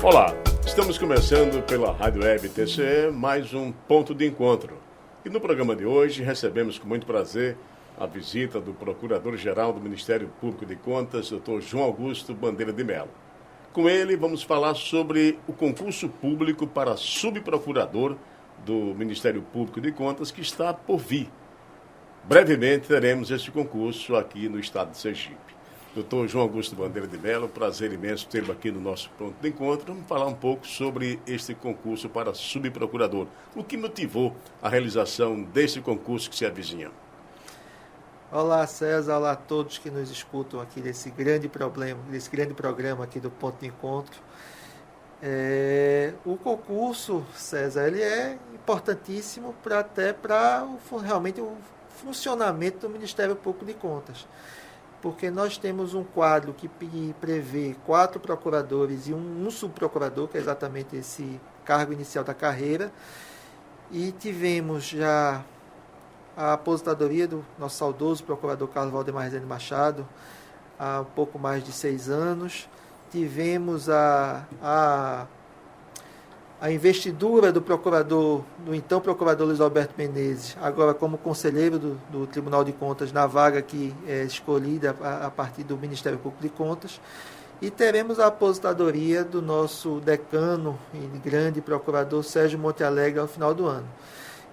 Olá, estamos começando pela Rádio Web TCE mais um ponto de encontro. E no programa de hoje recebemos com muito prazer a visita do Procurador-Geral do Ministério Público de Contas, Dr. João Augusto Bandeira de Mello. Com ele vamos falar sobre o concurso público para subprocurador do Ministério Público de Contas que está por vir. Brevemente teremos esse concurso aqui no estado de Sergipe. Dr. João Augusto Bandeira de Mello, prazer imenso tê-lo aqui no nosso ponto de encontro. Vamos falar um pouco sobre este concurso para subprocurador. O que motivou a realização desse concurso que se avizinha? Olá, César. Olá a todos que nos escutam aqui desse grande programa aqui do Ponto de Encontro. O concurso, César, ele é importantíssimo para realmente o funcionamento do Ministério Público de Contas. Porque nós temos um quadro que prevê 4 procuradores e um subprocurador, que é exatamente esse cargo inicial da carreira, e tivemos já a aposentadoria do nosso saudoso procurador Carlos Valdemar Rezende Machado há um pouco mais de 6 anos, tivemos a investidura do então procurador Luiz Alberto Menezes, agora como conselheiro do Tribunal de Contas, na vaga que é escolhida a partir do Ministério Público de Contas, e teremos a aposentadoria do nosso decano e grande procurador Sérgio Monte Alegre ao final do ano.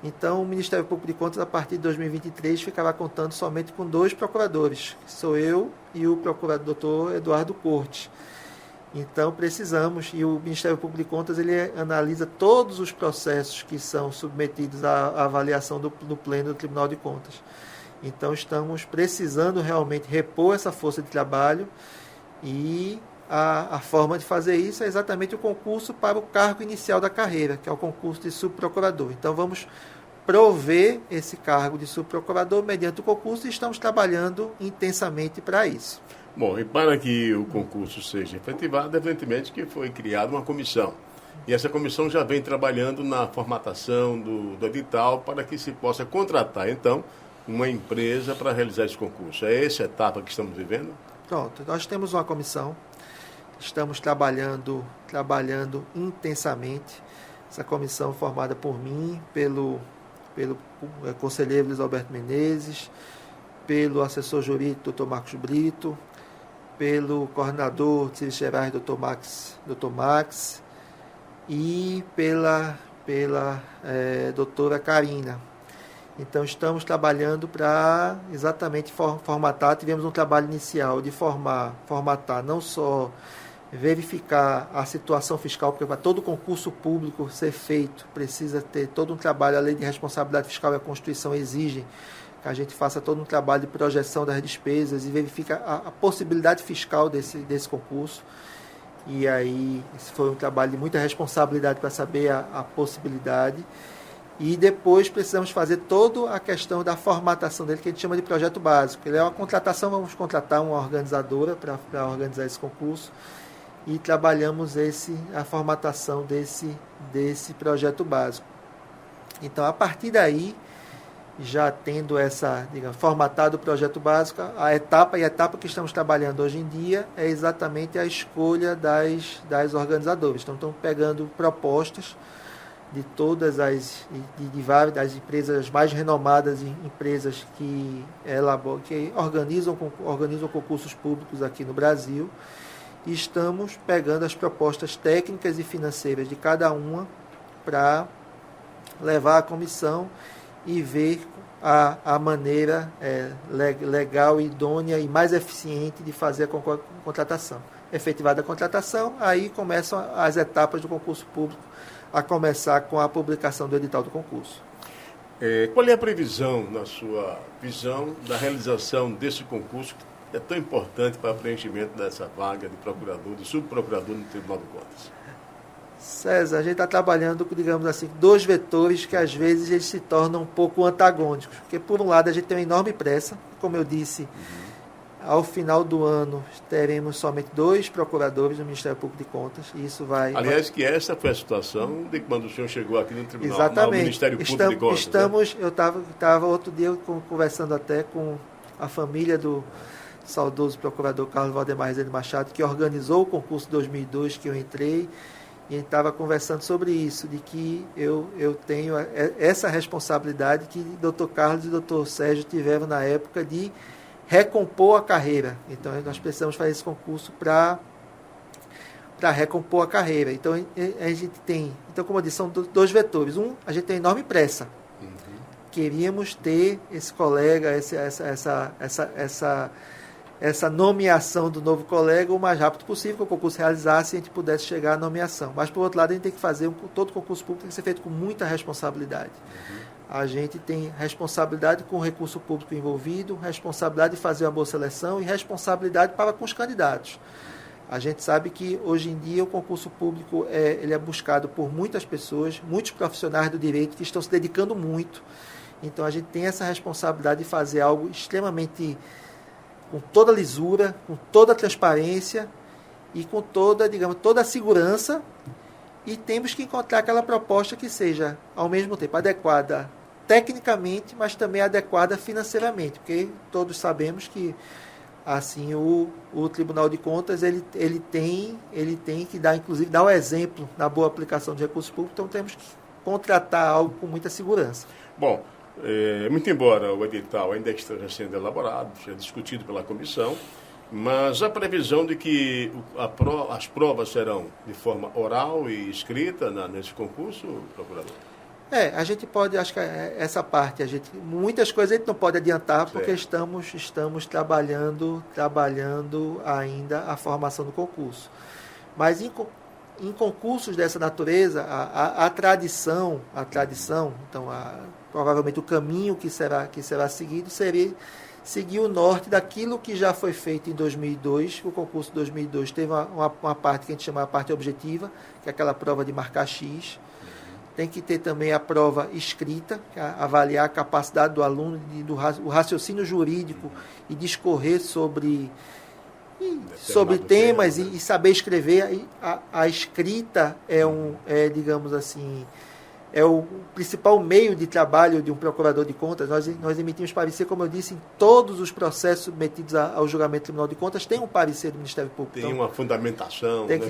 Então, o Ministério Público de Contas, a partir de 2023, ficará contando somente com 2 procuradores, que sou eu e o procurador Dr. Eduardo Cortes. Então, precisamos, e o Ministério Público de Contas ele analisa todos os processos que são submetidos à avaliação do Pleno do Tribunal de Contas. Então, estamos precisando realmente repor essa força de trabalho e a forma de fazer isso é exatamente o concurso para o cargo inicial da carreira, que é o concurso de subprocurador. Então, vamos prover esse cargo de subprocurador mediante o concurso e estamos trabalhando intensamente para isso. Bom, e para que o concurso seja efetivado, evidentemente que foi criada uma comissão. E essa comissão já vem trabalhando na formatação do edital para que se possa contratar, então, uma empresa para realizar esse concurso. É essa etapa que estamos vivendo? Pronto, nós temos uma comissão, estamos trabalhando intensamente. Essa comissão formada por mim, pelo conselheiro Luiz Alberto Menezes, pelo assessor jurídico Dr. Marcos Brito, pelo coordenador de serviços gerais Dr. Max e pela doutora Karina. Então, estamos trabalhando para exatamente formatar. Tivemos um trabalho inicial de formatar, não só verificar a situação fiscal, porque para todo concurso público ser feito, precisa ter todo um trabalho, a Lei de Responsabilidade Fiscal e a Constituição exigem que a gente faça todo um trabalho de projeção das despesas e verifica a possibilidade fiscal desse concurso. E aí, esse foi um trabalho de muita responsabilidade para saber a possibilidade. E depois precisamos fazer toda a questão da formatação dele, que a gente chama de projeto básico. Ele é uma contratação, vamos contratar uma organizadora para organizar esse concurso. E trabalhamos a formatação desse projeto básico. Então, a partir daí, já tendo formatado o projeto básico, a etapa que estamos trabalhando hoje em dia é exatamente a escolha das organizadoras. Então, estamos pegando propostas de todas de várias das empresas mais renomadas, empresas que organizam concursos públicos aqui no Brasil, e estamos pegando as propostas técnicas e financeiras de cada uma para levar à comissão e ver a maneira legal, idônea e mais eficiente de fazer a contratação. Efetivada a contratação, aí começam as etapas do concurso público, a começar com a publicação do edital do concurso. Qual é a previsão, na sua visão, da realização desse concurso que é tão importante para o preenchimento dessa vaga de procurador, de subprocurador no Tribunal de Contas? César, a gente está trabalhando com, digamos assim, 2 vetores que às vezes eles se tornam um pouco antagônicos. Porque, por um lado, a gente tem uma enorme pressa, como eu disse, ao final do ano teremos somente 2 procuradores no Ministério Público de Contas, e isso vai... Aliás, que essa foi a situação de quando o senhor chegou aqui no Tribunal, exatamente, no Ministério Público de Contas. Eu estava outro dia conversando até com a família do saudoso procurador Carlos Valdemar Rezende Machado, que organizou o concurso 2002 que eu entrei, e a gente estava conversando sobre isso, de que eu tenho essa responsabilidade que Dr. Carlos e Dr. Sérgio tiveram na época de recompor a carreira. Então, nós precisamos fazer esse concurso para recompor a carreira. Então, a gente tem... Então, como eu disse, são dois vetores. Um, a gente tem enorme pressa. Queríamos ter esse colega, essa nomeação do novo colega o mais rápido possível, que o concurso realizasse e a gente pudesse chegar à nomeação. Mas, por outro lado, a gente tem que fazer, todo concurso público tem que ser feito com muita responsabilidade. A gente tem responsabilidade com o recurso público envolvido, responsabilidade de fazer uma boa seleção e responsabilidade para com os candidatos. A gente sabe que, hoje em dia, o concurso público ele é buscado por muitas pessoas, muitos profissionais do direito que estão se dedicando muito. Então, a gente tem essa responsabilidade de fazer algo extremamente com toda a lisura, com toda a transparência e com toda a segurança, e temos que encontrar aquela proposta que seja, ao mesmo tempo, adequada tecnicamente, mas também adequada financeiramente, porque todos sabemos que assim o Tribunal de Contas ele tem que dar, inclusive, dar o exemplo na boa aplicação de recursos públicos, então temos que contratar algo com muita segurança. Bom, muito embora o edital ainda esteja sendo elaborado, seja discutido pela comissão, mas a previsão de que as provas serão de forma oral e escrita nesse concurso, procurador? A gente pode, acho que essa parte, muitas coisas a gente não pode adiantar, certo, porque estamos trabalhando ainda a formação do concurso. Mas em concursos dessa natureza, a tradição, então provavelmente o caminho que será seguido seria seguir o norte daquilo que já foi feito em 2002. O concurso de 2002 teve uma parte que a gente chama de parte objetiva, que é aquela prova de marcar X. Tem que ter também a prova escrita, que é avaliar a capacidade do aluno, o raciocínio jurídico e discorrer sobre temas e saber escrever. A escrita digamos assim, é o principal meio de trabalho de um procurador de contas. Nós emitimos parecer, como eu disse, em todos os processos submetidos ao julgamento do Tribunal de Contas, tem um parecer do Ministério Público. Tem uma fundamentação. Tem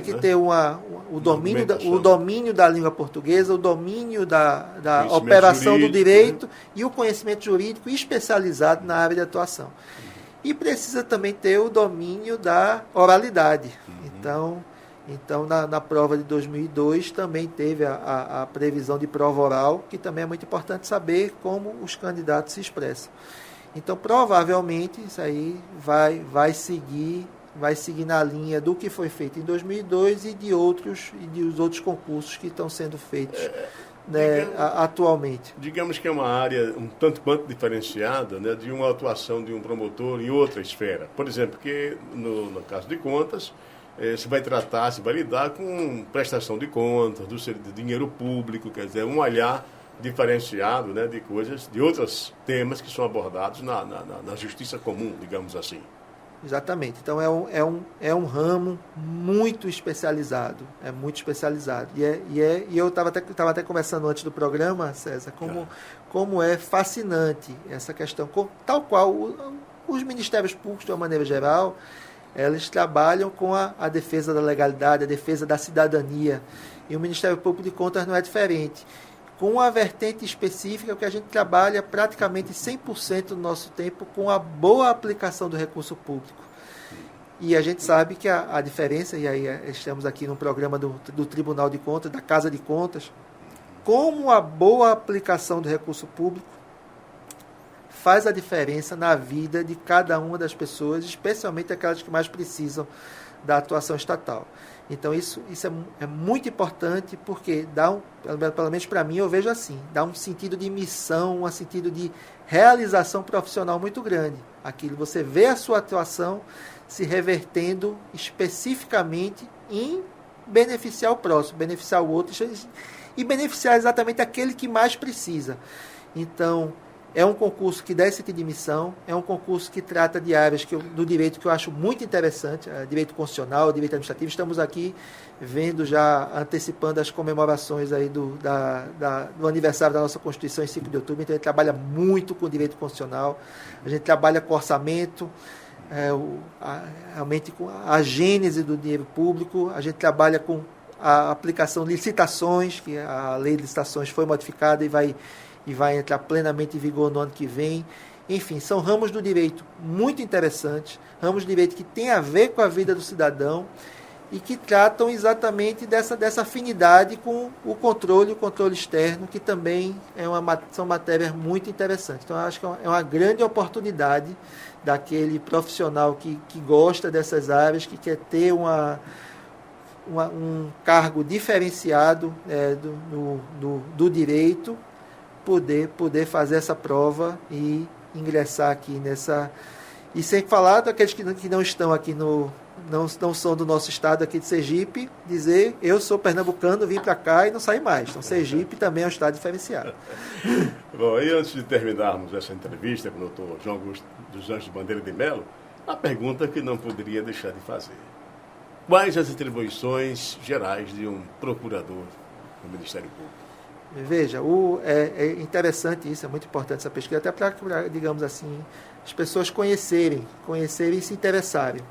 que ter o domínio da língua portuguesa, o domínio da operação do direito, né? E o conhecimento jurídico especializado na área de atuação. E precisa também ter o domínio da oralidade. Então, na prova de 2002 também teve a previsão de prova oral, que também é muito importante saber como os candidatos se expressam. Então, provavelmente, isso aí vai seguir na linha do que foi feito em 2002 e dos outros concursos que estão sendo feitos atualmente. Digamos que é uma área um tanto quanto diferenciada, né, de uma atuação de um promotor em outra esfera. Por exemplo, que no caso de contas, se vai lidar com prestação de contas, do dinheiro público, quer dizer, um olhar diferenciado, né, de coisas, de outros temas que são abordados na justiça comum, digamos assim. Exatamente. Então, é um ramo muito especializado. É muito especializado. E eu estava até conversando antes do programa, César, como é fascinante essa questão. Tal qual os ministérios públicos, de uma maneira geral, eles trabalham com a defesa da legalidade, a defesa da cidadania. E o Ministério Público de Contas não é diferente. Com a vertente específica, que a gente trabalha praticamente 100% do nosso tempo com a boa aplicação do recurso público. E a gente sabe que a diferença, e aí estamos aqui no programa do Tribunal de Contas, da Casa de Contas, como a boa aplicação do recurso público faz a diferença na vida de cada uma das pessoas, especialmente aquelas que mais precisam da atuação estatal. Então, isso é muito importante, porque pelo menos para mim, eu vejo assim, dá um sentido de missão, um sentido de realização profissional muito grande. Aquilo, você vê a sua atuação se revertendo especificamente em beneficiar o próximo, beneficiar o outro e beneficiar exatamente aquele que mais precisa. Então, é um concurso que dá esse sentido de missão, é um concurso que trata de áreas do direito que eu acho muito interessante, direito constitucional, direito administrativo. Estamos aqui vendo, já antecipando as comemorações aí do aniversário da nossa Constituição em 5 de outubro, então a gente trabalha muito com o direito constitucional, a gente trabalha com orçamento, realmente com a gênese do dinheiro público. A gente trabalha com a aplicação de licitações, que a lei de licitações foi modificada e vai entrar plenamente em vigor no ano que vem. Enfim, são ramos do direito muito interessantes, ramos do direito que têm a ver com a vida do cidadão e que tratam exatamente dessa afinidade com o controle externo, que também são matérias muito interessantes. Então, eu acho que é uma grande oportunidade daquele profissional que gosta dessas áreas, que quer ter um cargo diferenciado do direito, poder fazer essa prova e ingressar aqui nessa... E sem falar daqueles que não estão aqui não são do nosso estado aqui de Sergipe, dizer, eu sou pernambucano, vim para cá e não saí mais. Então, Sergipe também é um estado diferenciado. Bom, e antes de terminarmos essa entrevista com o doutor João Augusto dos Anjos Bandeira de Melo, a pergunta que não poderia deixar de fazer. Quais as atribuições gerais de um procurador no Ministério Público? Veja, é interessante isso, é muito importante essa pesquisa, até para, digamos assim, as pessoas conhecerem e se interessarem.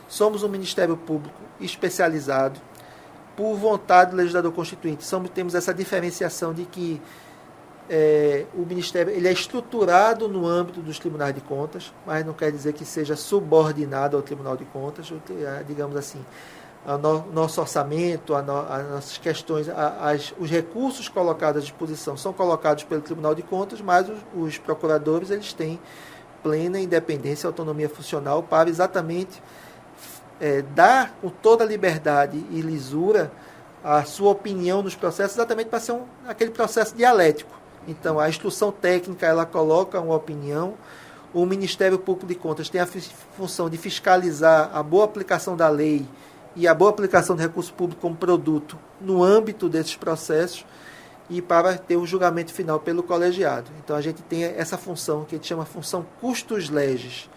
Somos um Ministério Público especializado por vontade do legislador constituinte. Temos essa diferenciação de que o Ministério ele é estruturado no âmbito dos tribunais de contas, mas não quer dizer que seja subordinado ao Tribunal de Contas, digamos assim. Nosso orçamento, as nossas questões, os recursos colocados à disposição são colocados pelo Tribunal de Contas, mas os procuradores eles têm plena independência e autonomia funcional para exatamente dar com toda a liberdade e lisura a sua opinião nos processos, exatamente para ser aquele processo dialético. Então, a instrução técnica ela coloca uma opinião, o Ministério Público de Contas tem a função de fiscalizar a boa aplicação da lei e a boa aplicação do recurso público como produto no âmbito desses processos e para ter o julgamento final pelo colegiado. Então, a gente tem essa função que a gente chama função custos legis,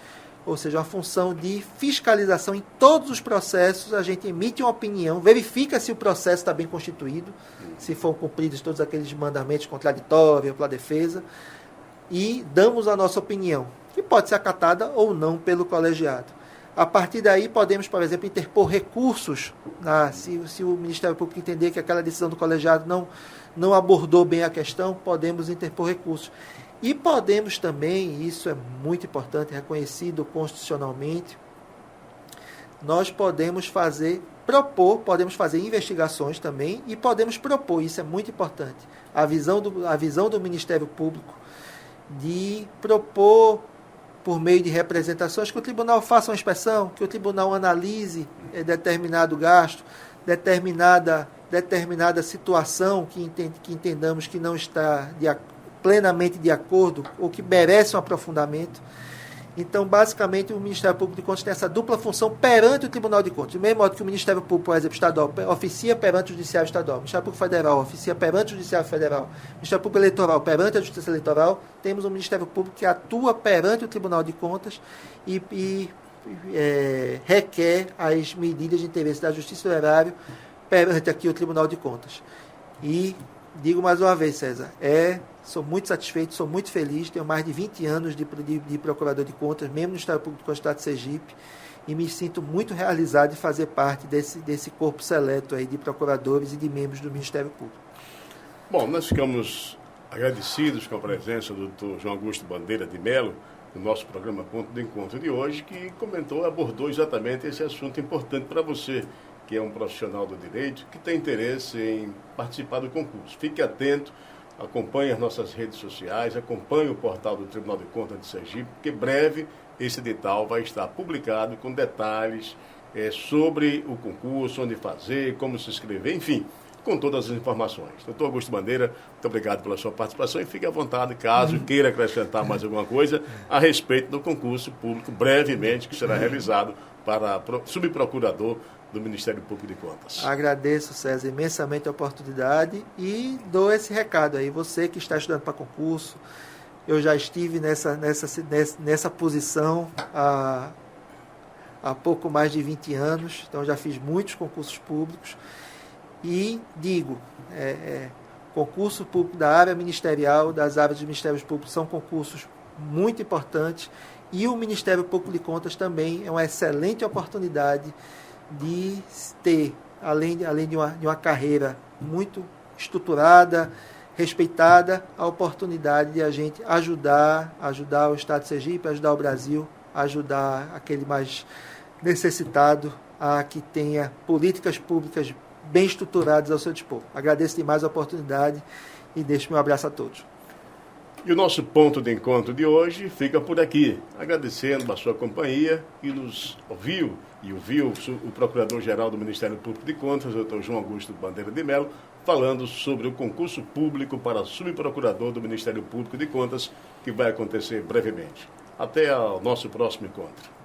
ou seja, uma função de fiscalização em todos os processos. A gente emite uma opinião, verifica se o processo está bem constituído, se foram cumpridos todos aqueles mandamentos contraditórios para a defesa, e damos a nossa opinião, que pode ser acatada ou não pelo colegiado. A partir daí, podemos, por exemplo, interpor recursos, se o Ministério Público entender que aquela decisão do colegiado não abordou bem a questão, podemos interpor recursos. E podemos também, e isso é muito importante, reconhecido constitucionalmente, nós podemos fazer investigações também e podemos propor, isso é muito importante, a visão do Ministério Público de propor, por meio de representações, que o tribunal faça uma inspeção, que o tribunal analise determinado gasto, determinada situação que entendamos que não está plenamente de acordo ou que merece um aprofundamento. Então, basicamente, o Ministério Público de Contas tem essa dupla função perante o Tribunal de Contas. Do mesmo modo que o Ministério Público, por exemplo, estadual, oficia perante o Judiciário Estadual, o Ministério Público Federal oficia perante o Judiciário Federal, o Ministério Público Eleitoral perante a Justiça Eleitoral, temos um Ministério Público que atua perante o Tribunal de Contas e requer as medidas de interesse da Justiça do Erário perante aqui o Tribunal de Contas. E digo mais uma vez, César, sou muito satisfeito, sou muito feliz, tenho mais de 20 anos de procurador de contas, mesmo no Ministério Público do Estado de Sergipe, e me sinto muito realizado de fazer parte desse corpo seleto aí de procuradores e de membros do Ministério Público. Bom, nós ficamos agradecidos com a presença do Dr. João Augusto Bandeira de Melo, no nosso programa Ponto de Encontro de hoje, que abordou exatamente esse assunto importante para você, que é um profissional do direito, que tem interesse em participar do concurso. Fique atento, acompanhe as nossas redes sociais, acompanhe o portal do Tribunal de Contas de Sergipe, porque breve esse edital vai estar publicado com detalhes sobre o concurso, onde fazer, como se inscrever, enfim, com todas as informações. Doutor Augusto Bandeira, muito obrigado pela sua participação e fique à vontade, caso queira acrescentar mais alguma coisa a respeito do concurso público, brevemente, que será realizado para subprocurador do Ministério Público de Contas. Agradeço, César, imensamente a oportunidade e dou esse recado aí. Você que está estudando para concurso, eu já estive nessa posição há pouco mais de 20 anos, então já fiz muitos concursos públicos e digo, concurso público da área ministerial, das áreas de ministérios públicos, são concursos muito importantes E o Ministério Público de Contas também é uma excelente oportunidade de ter, além de uma carreira muito estruturada, respeitada, a oportunidade de a gente ajudar o Estado de Sergipe, ajudar o Brasil, ajudar aquele mais necessitado a que tenha políticas públicas bem estruturadas ao seu dispor. Agradeço demais a oportunidade e deixo meu abraço a todos. E o nosso ponto de encontro de hoje fica por aqui, agradecendo a sua companhia e nos ouviu o Procurador-Geral do Ministério Público de Contas, o Dr. João Augusto Bandeira de Mello, falando sobre o concurso público para subprocurador do Ministério Público de Contas, que vai acontecer brevemente. Até o nosso próximo encontro.